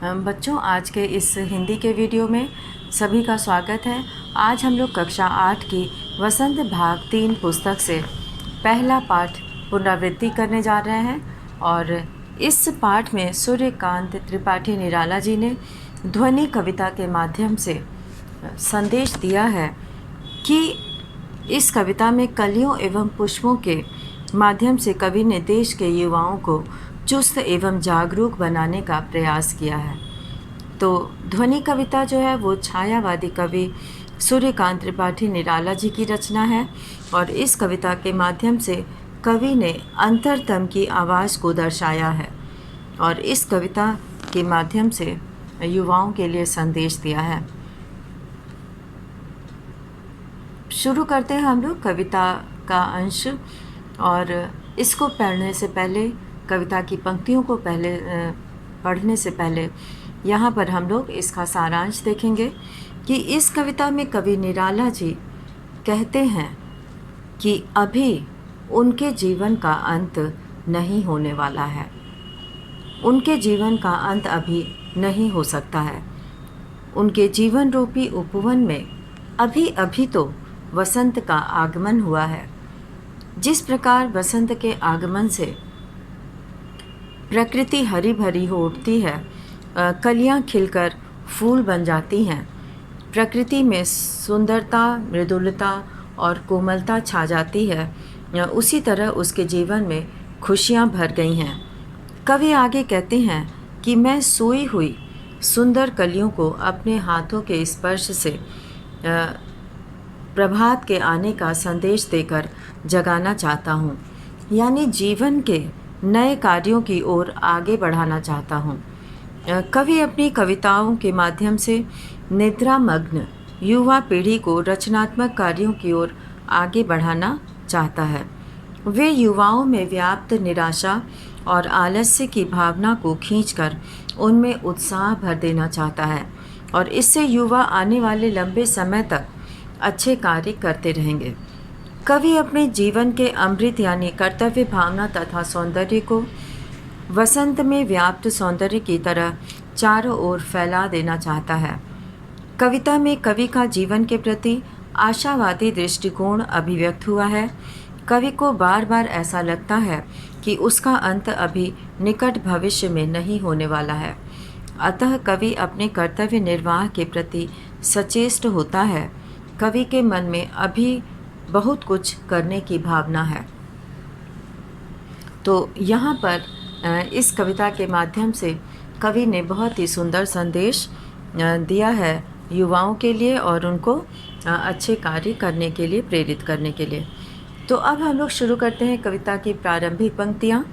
बच्चों, आज के इस हिंदी के वीडियो में सभी का स्वागत है। आज हम लोग कक्षा 8 की वसंत भाग 3 पुस्तक से पहला पाठ पुनरावृत्ति करने जा रहे हैं और इस पाठ में सूर्यकांत त्रिपाठी निराला जी ने ध्वनि कविता के माध्यम से संदेश दिया है कि इस कविता में कलियों एवं पुष्पों के माध्यम से कवि ने देश के युवाओं को चुस्त एवं जागरूक बनाने का प्रयास किया है। तो ध्वनि कविता जो है वो छायावादी कवि सूर्यकांत त्रिपाठी निराला जी की रचना है और इस कविता के माध्यम से कवि ने अंतरतम की आवाज़ को दर्शाया है और इस कविता के माध्यम से युवाओं के लिए संदेश दिया है। शुरू करते हैं हम लोग कविता का अंश और इसको पढ़ने से पहले, कविता की पंक्तियों को पढ़ने से पहले यहाँ पर हम लोग इसका सारांश देखेंगे कि इस कविता में कवि निराला जी कहते हैं कि अभी उनके जीवन का अंत नहीं होने वाला है, उनके जीवन का अंत अभी नहीं हो सकता है। उनके जीवन रूपी उपवन में अभी अभी तो वसंत का आगमन हुआ है। जिस प्रकार वसंत के आगमन से प्रकृति हरी भरी हो उठती है, कलियां खिलकर फूल बन जाती हैं, प्रकृति में सुंदरता, मृदुलता और कोमलता छा जाती है, उसी तरह उसके जीवन में खुशियां भर गई हैं। कवि आगे कहते हैं कि मैं सोई हुई सुंदर कलियों को अपने हाथों के स्पर्श से प्रभात के आने का संदेश देकर जगाना चाहता हूँ, यानी जीवन के नए कार्यों की ओर आगे बढ़ाना चाहता हूँ। कवि अपनी कविताओं के माध्यम से निद्रामग्न युवा पीढ़ी को रचनात्मक कार्यों की ओर आगे बढ़ाना चाहता है। वे युवाओं में व्याप्त निराशा और आलस्य की भावना को खींचकर उनमें उत्साह भर देना चाहता है और इससे युवा आने वाले लंबे समय तक अच्छे कार्य करते रहेंगे। कवि अपने जीवन के अमृत यानी कर्तव्य भावना तथा सौंदर्य को वसंत में व्याप्त सौंदर्य की तरह चारों ओर फैला देना चाहता है। कविता में कवि का जीवन के प्रति आशावादी दृष्टिकोण अभिव्यक्त हुआ है। कवि को बार बार ऐसा लगता है कि उसका अंत अभी निकट भविष्य में नहीं होने वाला है। अतः कवि अपने कर्तव्य निर्वाह के प्रति सचेष्ट होता है। कवि के मन में अभी बहुत कुछ करने की भावना है। तो यहाँ पर इस कविता के माध्यम से कवि ने बहुत ही सुंदर संदेश दिया है युवाओं के लिए और उनको अच्छे कार्य करने के लिए प्रेरित करने के लिए। तो अब हम लोग शुरू करते हैं कविता की प्रारंभिक पंक्तियाँ।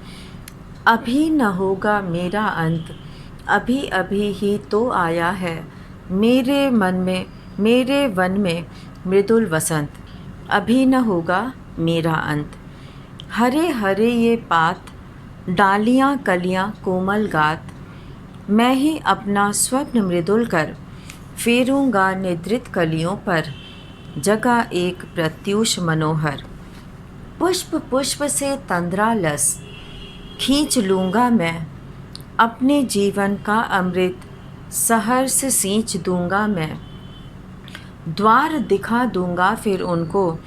अभी न होगा मेरा अंत, अभी अभी ही तो आया है, मेरे मन में मेरे वन में मृदुल वसंत, अभी न होगा मेरा अंत। हरे हरे ये पात, डालियाँ कलियाँ कोमल गात, मैं ही अपना स्वप्न मृदुल कर फेरूँगा निद्रित कलियों पर, जगा एक प्रत्यूष मनोहर। पुष्प पुष्प से तंद्रा लस खींच लूँगा मैं, अपने जीवन का अमृत सहर्ष सींच दूँगा मैं। द्वार दिखा दूँगा फिर उनको,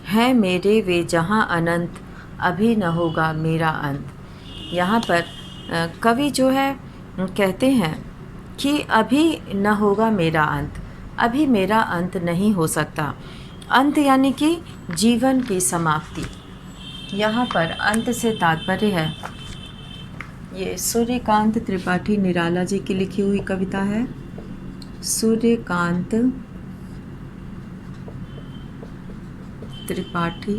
है मेरे वे जहाँ अनंत, अभी न होगा मेरा अंत। यहाँ पर कवि जो है कहते हैं कि अभी न होगा मेरा अंत, अभी मेरा अंत नहीं हो सकता। अंत यानी कि जीवन की समाप्ति। यहाँ पर अंत से तात्पर्य है, ये सूर्यकांत त्रिपाठी निराला जी की लिखी हुई कविता है। सूर्यकांत त्रिपाठी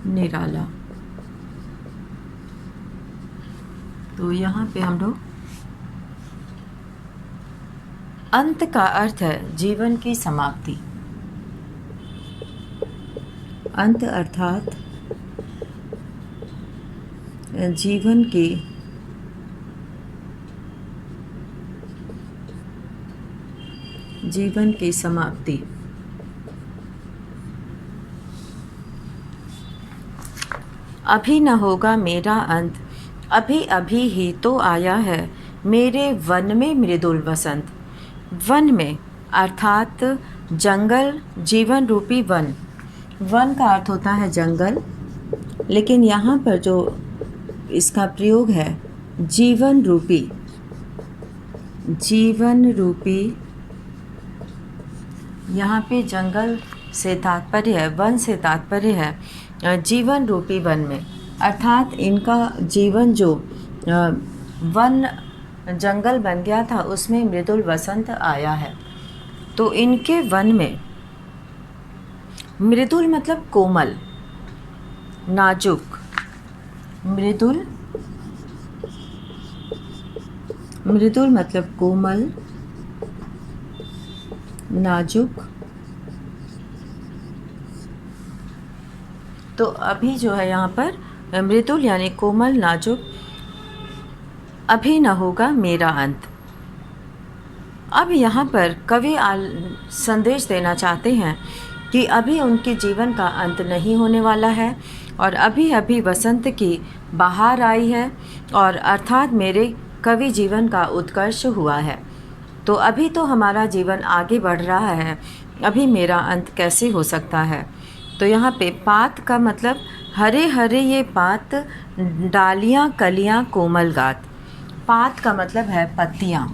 निराला। तो यहाँ पे हम लोग अंत का अर्थ है जीवन की समाप्ति। अंत अर्थात जीवन की समाप्ति। अभी न होगा मेरा अंत, अभी अभी ही तो आया है मेरे वन में मृदुल वसंत। वन में अर्थात जंगल, जीवन रूपी वन। वन का अर्थ होता है जंगल, लेकिन यहाँ पर जो इसका प्रयोग है जीवन रूपी, जीवन रूपी, यहाँ पे जंगल से तात्पर्य है, वन से तात्पर्य है जीवन रूपी वन में, अर्थात इनका जीवन जो वन जंगल बन गया था उसमें मृदुल वसंत आया है। तो इनके वन में मृदुल मतलब कोमल, नाजुक, मृदुल, मृदुल मतलब कोमल, नाजुक। तो अभी जो है यहाँ पर मृदुल यानी कोमल, नाजुक, अभी न होगा मेरा अंत। अब यहाँ पर कवि संदेश देना चाहते हैं कि अभी उनके जीवन का अंत नहीं होने वाला है और अभी अभी वसंत की बहार आई है, और अर्थात मेरे कवि जीवन का उत्कर्ष हुआ है। तो अभी तो हमारा जीवन आगे बढ़ रहा है, अभी मेरा अंत कैसे हो सकता है। तो यहाँ पे पात का मतलब हरे हरे ये पात, डालियाँ कलियाँ कोमल गात। पात का मतलब है पत्तियाँ,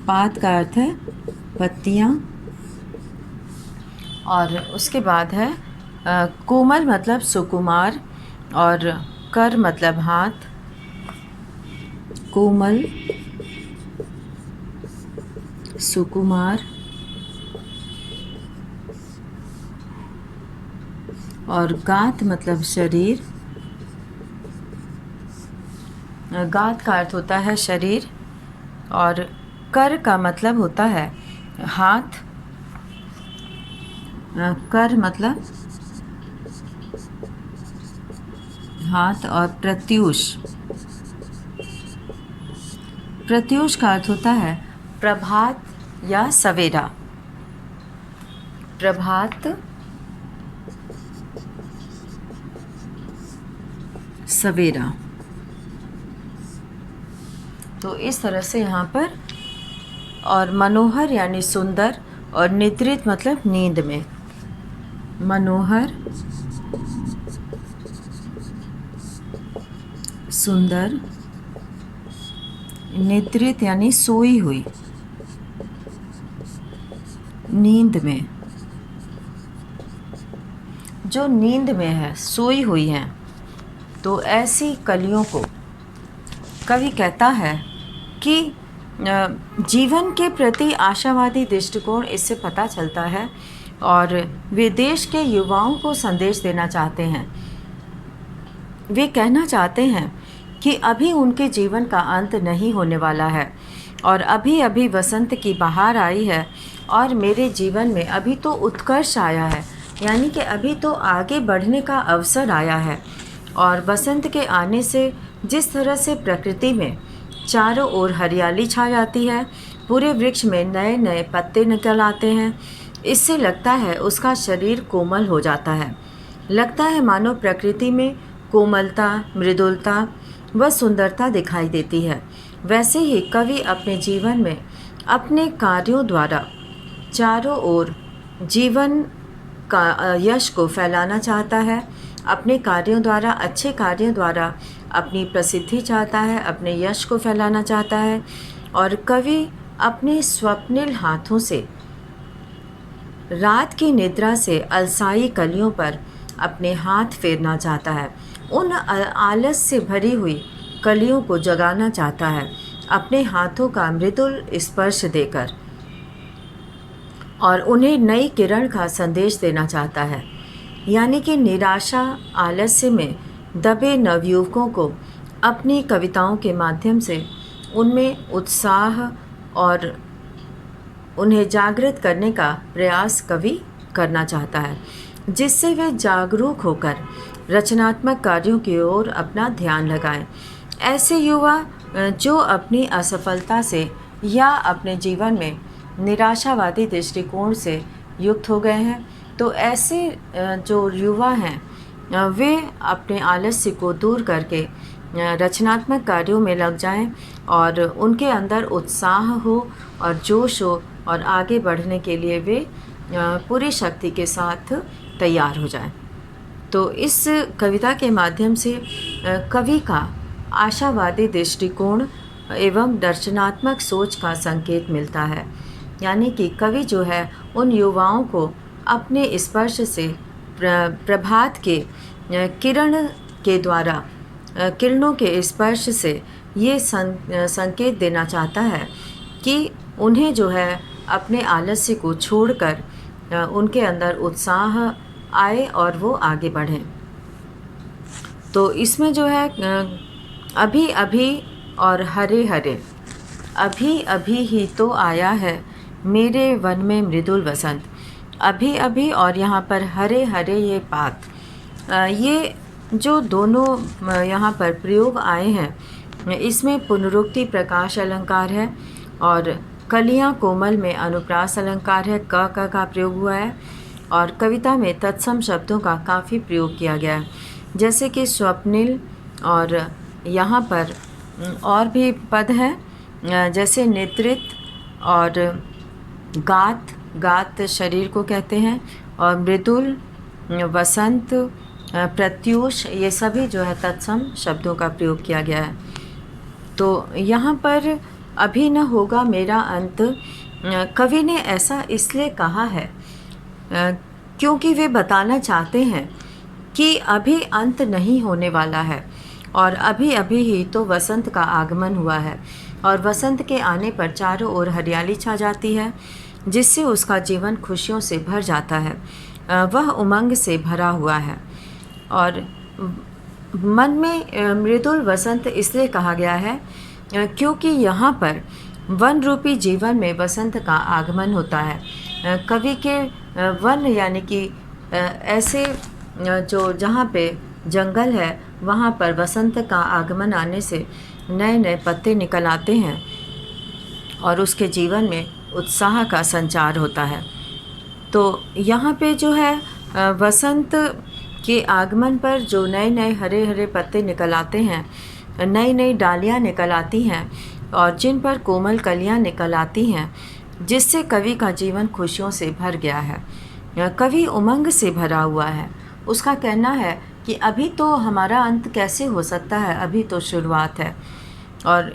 पात का अर्थ है पत्तियाँ, और उसके बाद है कोमल मतलब सुकुमार, और कर मतलब हाथ, कोमल, सुकुमार, और गात मतलब शरीर। गात का अर्थ होता है शरीर, और कर का मतलब होता है हाथ, कर मतलब हाथ, और प्रत्यूष, प्रत्यूष का अर्थ होता है प्रभात या सवेरा, प्रभात, सवेरा। तो इस तरह से यहाँ पर, और मनोहर यानी सुंदर, और निद्रित मतलब नींद में, मनोहर, सुंदर, निद्रित यानी सोई हुई, नींद में, जो नींद में है, सोई हुई हैं। तो ऐसी कलियों को कवि कहता है कि जीवन के प्रति आशावादी दृष्टिकोण इससे पता चलता है, और वे देश के युवाओं को संदेश देना चाहते हैं। वे कहना चाहते हैं कि अभी उनके जीवन का अंत नहीं होने वाला है, और अभी अभी वसंत की बहार आई है, और मेरे जीवन में अभी तो उत्कर्ष आया है, यानी कि अभी तो आगे बढ़ने का अवसर आया है। और वसंत के आने से जिस तरह से प्रकृति में चारों ओर हरियाली छा जाती है, पूरे वृक्ष में नए नए पत्ते निकल आते हैं, इससे लगता है उसका शरीर कोमल हो जाता है। लगता है मानो प्रकृति में कोमलता, मृदुलता व सुंदरता दिखाई देती है। वैसे ही कवि अपने जीवन में अपने कार्यों द्वारा चारों ओर जीवन का यश को फैलाना चाहता है। अपने कार्यों द्वारा, अच्छे कार्यों द्वारा अपनी प्रसिद्धि चाहता है, अपने यश को फैलाना चाहता है। और कवि अपने स्वप्निल हाथों से रात की निद्रा से अलसाई कलियों पर अपने हाथ फेरना चाहता है। उन आलस से भरी हुई कलियों को जगाना चाहता है अपने हाथों का मृदुल स्पर्श देकर, और उन्हें नई किरण का संदेश देना चाहता है। यानी कि निराशा, आलस्य में दबे नवयुवकों को अपनी कविताओं के माध्यम से उनमें उत्साह और उन्हें जागृत करने का प्रयास कवि करना चाहता है, जिससे वे जागरूक होकर रचनात्मक कार्यों की ओर अपना ध्यान लगाएं। ऐसे युवा जो अपनी असफलता से या अपने जीवन में निराशावादी दृष्टिकोण से युक्त हो गए हैं, तो ऐसे जो युवा हैं वे अपने आलस्य को दूर करके रचनात्मक कार्यों में लग जाएं और उनके अंदर उत्साह हो और जोश हो और आगे बढ़ने के लिए वे पूरी शक्ति के साथ तैयार हो जाएं। तो इस कविता के माध्यम से कवि का आशावादी दृष्टिकोण एवं दर्शनात्मक सोच का संकेत मिलता है। यानी कि कवि जो है उन युवाओं को अपने स्पर्श से प्रभात के किरण के द्वारा किरणों के स्पर्श से ये संकेत देना चाहता है कि उन्हें जो है अपने आलस्य को छोड़कर उनके अंदर उत्साह आए और वो आगे बढ़ें। तो इसमें जो है अभी अभी और हरे हरे, अभी अभी ही तो आया है मेरे वन में मृदुल वसंत। अभी अभी और यहाँ पर हरे हरे ये पात, ये जो दोनों यहाँ पर प्रयोग आए हैं इसमें पुनरुक्ति प्रकाश अलंकार है और कलियाँ कोमल में अनुप्रास अलंकार है, क का प्रयोग हुआ है और कविता में तत्सम शब्दों का काफ़ी प्रयोग किया गया है, जैसे कि स्वप्निल और यहाँ पर और भी पद हैं जैसे नेतृत्व और गात, गात शरीर को कहते हैं, और मृदुल, वसंत, प्रत्यूष, ये सभी जो है तत्सम शब्दों का प्रयोग किया गया है। तो यहाँ पर अभी न होगा मेरा अंत, कवि ने ऐसा इसलिए कहा है क्योंकि वे बताना चाहते हैं कि अभी अंत नहीं होने वाला है और अभी अभी ही तो वसंत का आगमन हुआ है और वसंत के आने पर चारों ओर हरियाली छा जाती है जिससे उसका जीवन खुशियों से भर जाता है, वह उमंग से भरा हुआ है। और मन में मृदुल वसंत इसलिए कहा गया है क्योंकि यहाँ पर वन रूपी जीवन में वसंत का आगमन होता है। कवि के वन यानी कि ऐसे जो जहाँ पे जंगल है वहाँ पर वसंत का आगमन आने से नए नए पत्ते निकल आते हैं और उसके जीवन में उत्साह का संचार होता है। तो यहाँ पे जो है वसंत के आगमन पर जो नए नए हरे हरे पत्ते निकल आते हैं, नई नई डालियाँ निकल आती हैं और जिन पर कोमल कलियाँ निकल आती हैं, जिससे कवि का जीवन खुशियों से भर गया है। कवि उमंग से भरा हुआ है। उसका कहना है कि अभी तो हमारा अंत कैसे हो सकता है, अभी तो शुरुआत है। और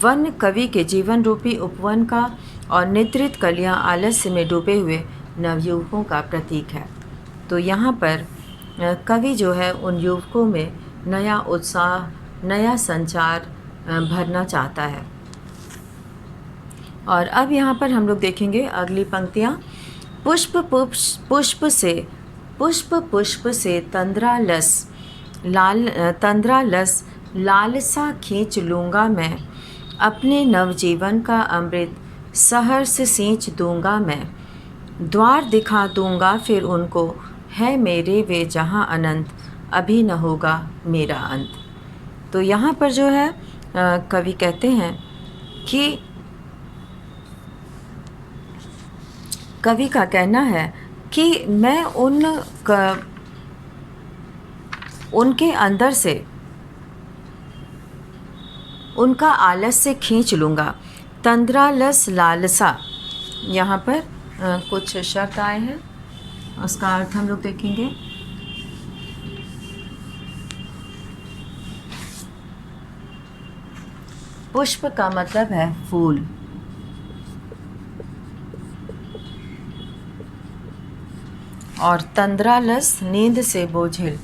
वन कवि के जीवन रूपी उपवन का और निद्रित कलियाँ आलस्य में डूबे हुए नवयुवकों का प्रतीक है। तो यहाँ पर कवि जो है उन युवकों में नया उत्साह, नया संचार भरना चाहता है। और अब यहाँ पर हम लोग देखेंगे अगली पंक्तियाँ। पुष्प पुष्प से तंद्रालस लालसा खींच लूँगा मैं, अपने नवजीवन का अमृत सहर्ष सींच दूँगा मैं, द्वार दिखा दूँगा फिर उनको, है मेरे वे जहाँ अनंत, अभी न होगा मेरा अंत। तो यहाँ पर जो है कवि कहते हैं कि कवि का कहना है कि मैं उनके अंदर से उनका आलस्य खींच लूँगा। तंद्रालस लालसा, यहाँ पर कुछ शब्द आए हैं, उसका अर्थ हम लोग देखेंगे। पुष्प का मतलब है फूल और तंद्रालस नींद से बोझिल।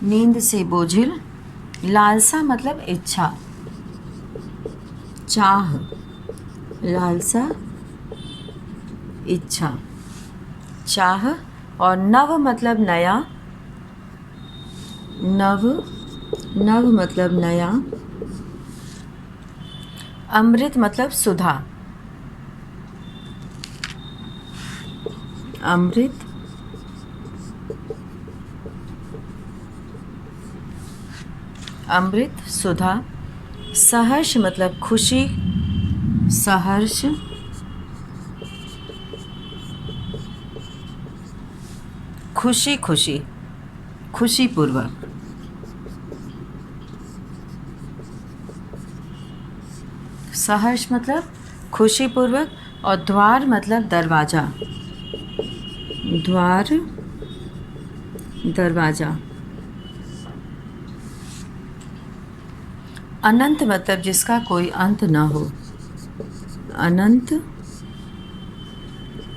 नींद से बोझिल। लालसा मतलब इच्छा, चाह, लालसा इच्छा, चाह। और नव मतलब नया, नव मतलब नया। अमृत मतलब सुधा, अमृत अमृत सुधा। सहर्ष मतलब खुशी, सहर्ष खुशी खुशी, खुशीपूर्वक। सहर्ष मतलब खुशीपूर्वक। और द्वार मतलब दरवाज़ा, द्वार दरवाज़ा। अनंत मतलब जिसका कोई अंत ना हो, अनंत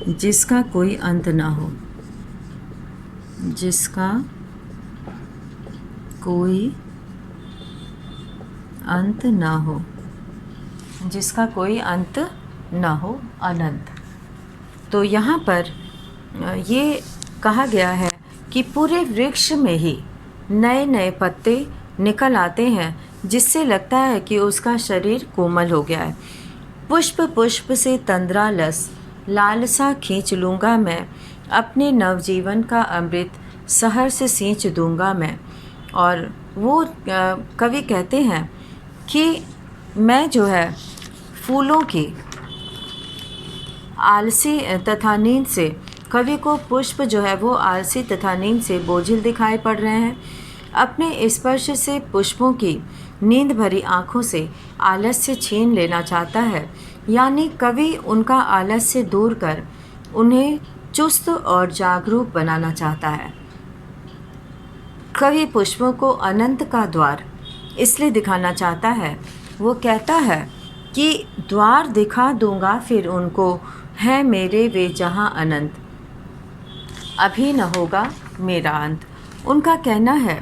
जिसका कोई अंत ना हो, जिसका कोई अंत ना हो, जिसका कोई अंत ना हो, अनंत। तो यहाँ पर ये कहा गया है कि पूरे वृक्ष में ही नए नए पत्ते निकल आते हैं, जिससे लगता है कि उसका शरीर कोमल हो गया है। पुष्प पुष्प से तंद्रालस लालसा खींच लूँगा मैं, अपने नवजीवन का अमृत सहर्ष सींच दूँगा मैं। और वो कवि कहते हैं कि मैं जो है फूलों की आलसी तथा नींद से, कवि को पुष्प जो है वो आलसी तथा नींद से बोझिल दिखाई पड़ रहे हैं। अपने स्पर्श से पुष्पों की नींद भरी आँखों से आलस्य छीन लेना चाहता है, यानी कवि उनका आलस्य दूर कर उन्हें चुस्त और जागरूक बनाना चाहता है। कवि पुष्पों को अनंत का द्वार इसलिए दिखाना चाहता है। वो कहता है कि द्वार दिखा दूंगा फिर उनको, है मेरे वे जहाँ अनंत, अभी न होगा मेरा अंत। उनका कहना है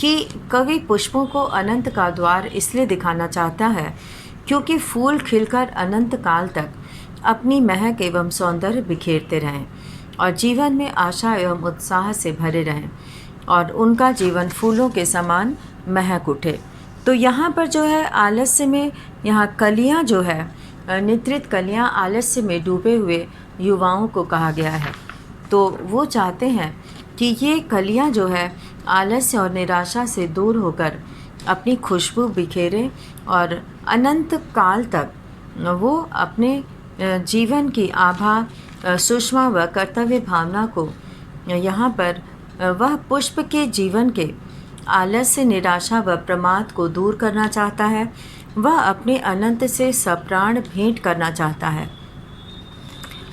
कि कवि पुष्पों को अनंत का द्वार इसलिए दिखाना चाहता है क्योंकि फूल खिलकर अनंत काल तक अपनी महक एवं सौंदर्य बिखेरते रहें और जीवन में आशा एवं उत्साह से भरे रहें और उनका जीवन फूलों के समान महक उठे। तो यहाँ पर जो है आलस्य में, यहाँ कलियाँ जो है, निद्रित कलियाँ आलस्य में डूबे हुए युवाओं को कहा गया है। तो वो चाहते हैं कि ये कलियाँ जो है आलस्य और निराशा से दूर होकर अपनी खुशबू बिखेरें और अनंत काल तक वो अपने जीवन की आभा, सुषमा व कर्तव्य भावना को यहाँ पर वह पुष्प के जीवन के आलस्य, निराशा व प्रमाद को दूर करना चाहता है। वह अपने अनंत से सप्राण भेंट करना चाहता है।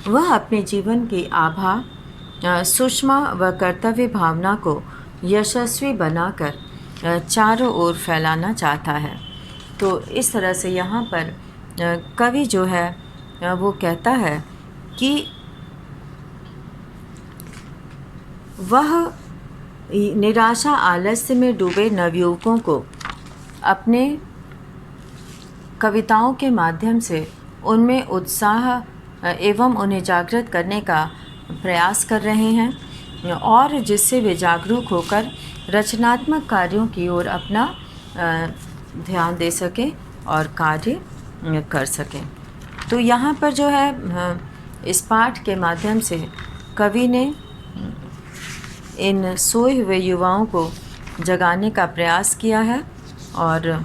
वह अपने जीवन की आभा, सुषमा व कर्तव्य भावना को यशस्वी बनाकर चारों ओर फैलाना चाहता है। तो इस तरह से यहाँ पर कवि जो है वो कहता है कि वह निराशा आलस्य में डूबे नवयुवकों को अपने कविताओं के माध्यम से उनमें उत्साह एवं उन्हें जागृत करने का प्रयास कर रहे हैं और जिससे वे जागरूक होकर रचनात्मक कार्यों की ओर अपना ध्यान दे सकें और कार्य कर सकें। तो यहाँ पर जो है इस पाठ के माध्यम से कवि ने इन सोए हुए युवाओं को जगाने का प्रयास किया है और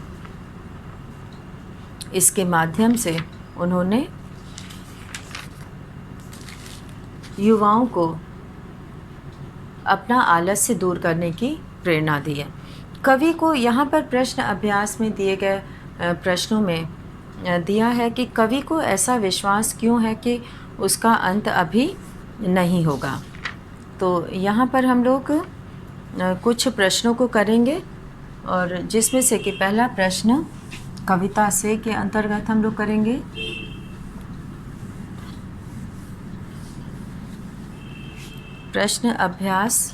इसके माध्यम से उन्होंने युवाओं को अपना आलस्य दूर करने की प्रेरणा दी है। कवि को यहाँ पर प्रश्न अभ्यास में दिए गए प्रश्नों में दिया है कि कवि को ऐसा विश्वास क्यों है कि उसका अंत अभी नहीं होगा। तो यहाँ पर हम लोग कुछ प्रश्नों को करेंगे और जिसमें से कि पहला प्रश्न कविता से के अंतर्गत हम लोग करेंगे। प्रश्न अभ्यास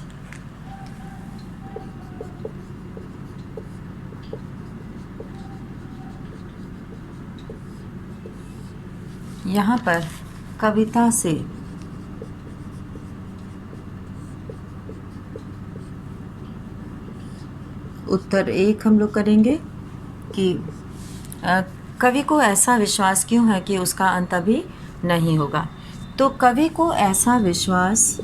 यहाँ पर कविता से उत्तर 1 हम लोग करेंगे कि कवि को ऐसा विश्वास क्यों है कि उसका अंत अभी नहीं होगा। तो कवि को ऐसा विश्वास,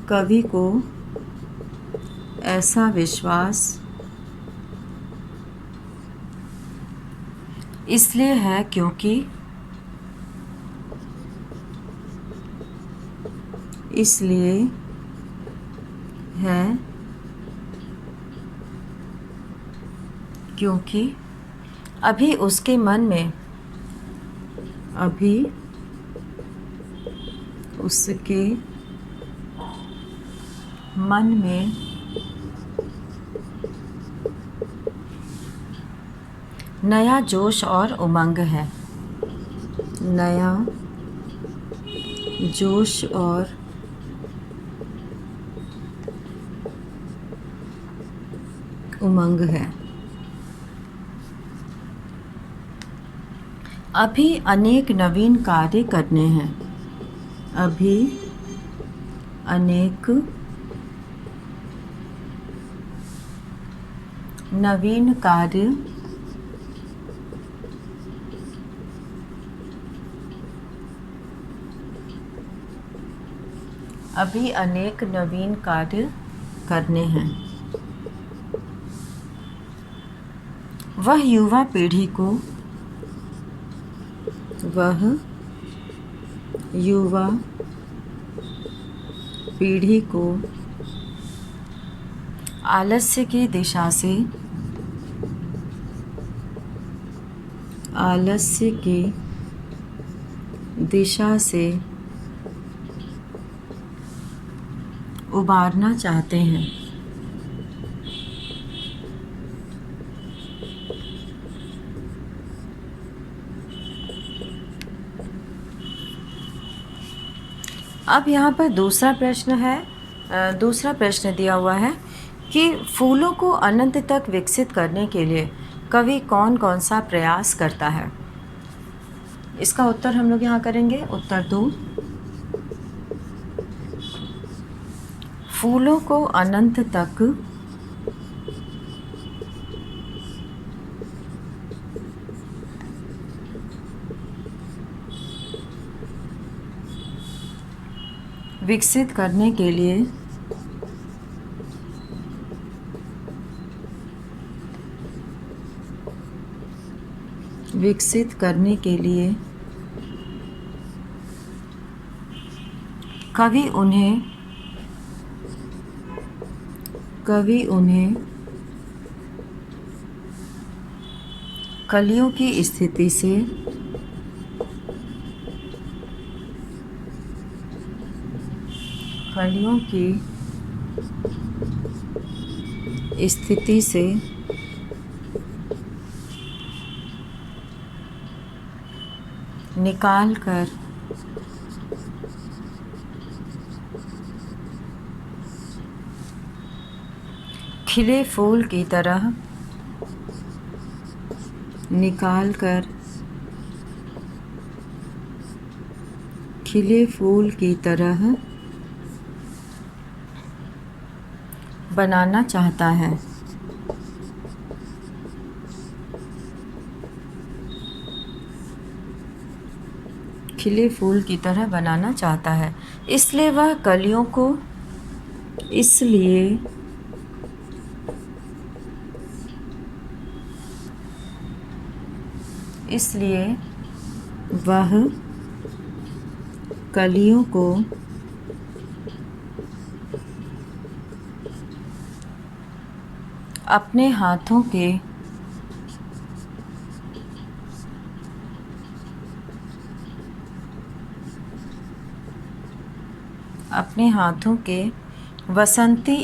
कवि को ऐसा विश्वास इसलिए है क्योंकि इसलिए है क्योंकि अभी उसके मन में नया जोश और उमंग है। नया जोश और उमंग है। अभी अनेक नवीन कार्य करने हैं। अभी अनेक नवीन कार्य करने हैं। वह युवा पीढ़ी को आलस्य की दिशा से उबारना चाहते हैं। अब यहाँ पर दूसरा प्रश्न दिया हुआ है कि फूलों को अनंत तक विकसित करने के लिए कवि कौन कौन सा प्रयास करता है। इसका उत्तर हम लोग यहाँ करेंगे। उत्तर 2, फूलों को अनंत तक विकसित करने के लिए कवि उन्हें कलियों की स्थिति से निकाल कर खिले फूल की तरह बनाना चाहता है। खिले फूल की तरह बनाना चाहता है। इसलिए वह कलियों को अपने हाथों के वसंती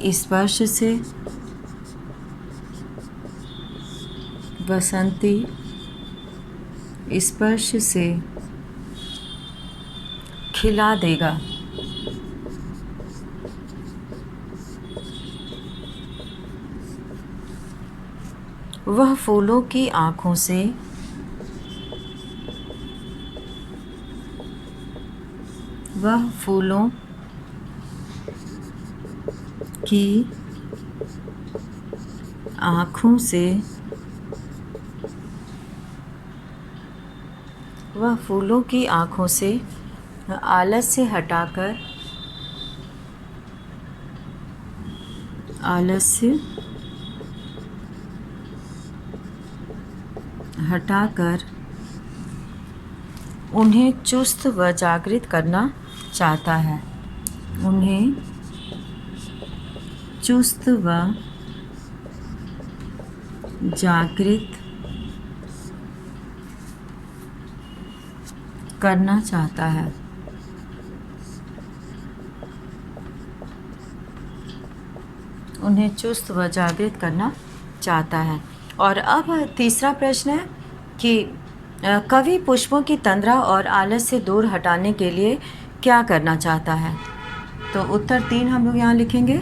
स्पर्श से खिला देगा। वह फूलों की आँखों से आलस्य हटाकर आलस्य हटाकर उन्हें चुस्त व जागृत करना चाहता है। उन्हें चुस्त व जागृत करना चाहता है। उन्हें चुस्त व जागृत करना चाहता है। और अब तीसरा प्रश्न है कि कवि पुष्पों की तंद्रा और आलस से दूर हटाने के लिए क्या करना चाहता है। तो उत्तर 3 हम लोग यहाँ लिखेंगे।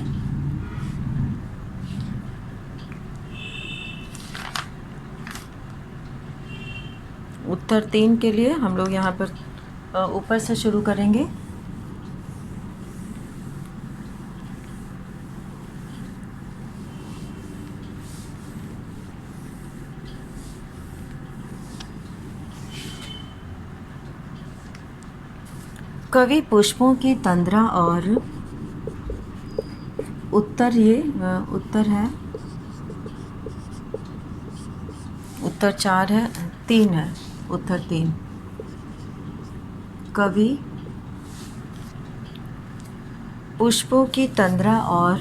उत्तर 3 के लिए हम लोग यहाँ पर ऊपर से शुरू करेंगे। कवि पुष्पों की तंद्रा और उत्तर, ये उत्तर है, उत्तर 4 है, 3 है, उत्तर 3। कवि पुष्पों की तंद्रा और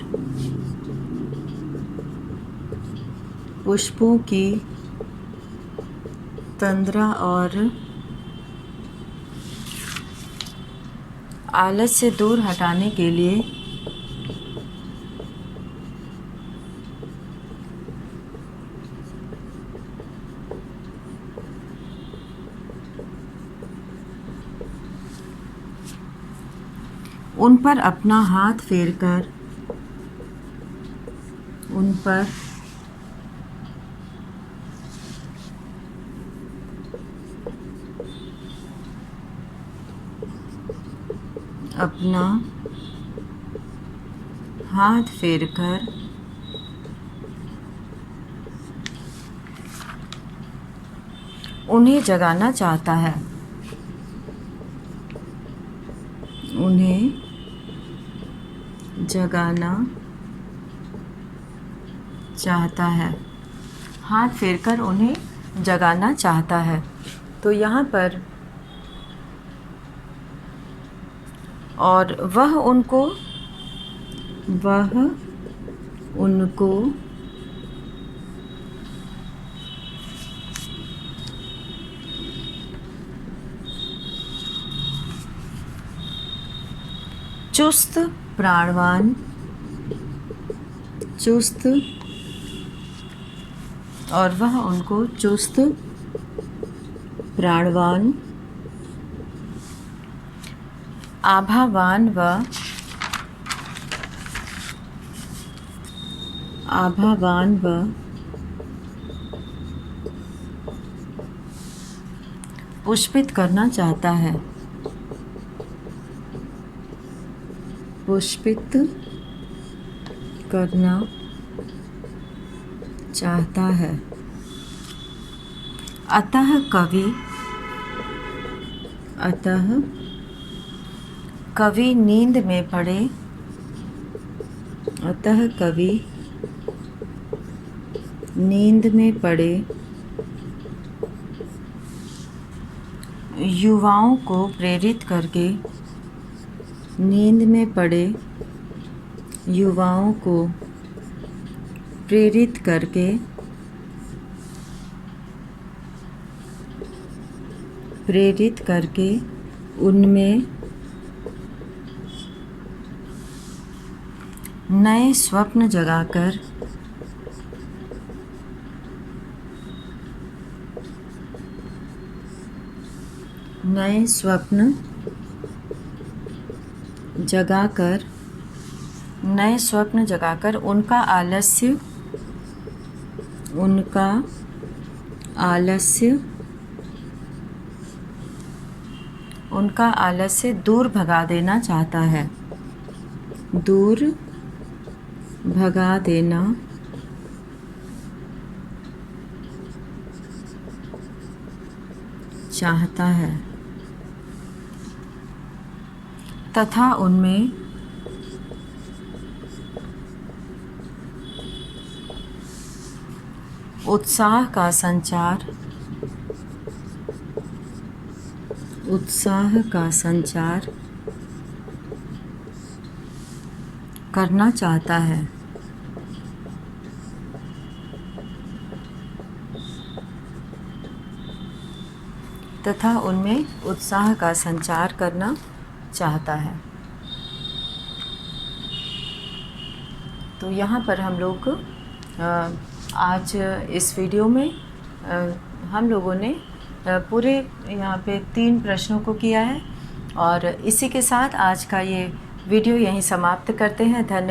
पुष्पों की तंद्रा और आलस से दूर हटाने के लिए उन पर अपना हाथ फेरकर उन पर अपना हाथ फेरकर उन्हें जगाना चाहता है। उन्हें जगाना चाहता है। हाथ फेरकर उन्हें जगाना चाहता है। तो यहाँ पर और वह उनको चुस्त प्राणवान और वह उनको चुस्त प्राणवान आभावान व पुष्पित करना चाहता है। पुष्पित करना चाहता है। अतः कवि नींद में पड़े युवाओं को प्रेरित करके उनमें नए स्वप्न जगाकर उनका आलस्य दूर भगा देना चाहता है। उत्साह का संचार, उत्साह का संचार करना चाहता है। तथा उनमें उत्साह का संचार करना चाहता है। तो यहाँ पर हम लोग आज इस वीडियो में हम लोगों ने पूरे यहाँ पे 3 प्रश्नों को किया है और इसी के साथ आज का ये वीडियो यहीं समाप्त करते हैं। धन्यवाद।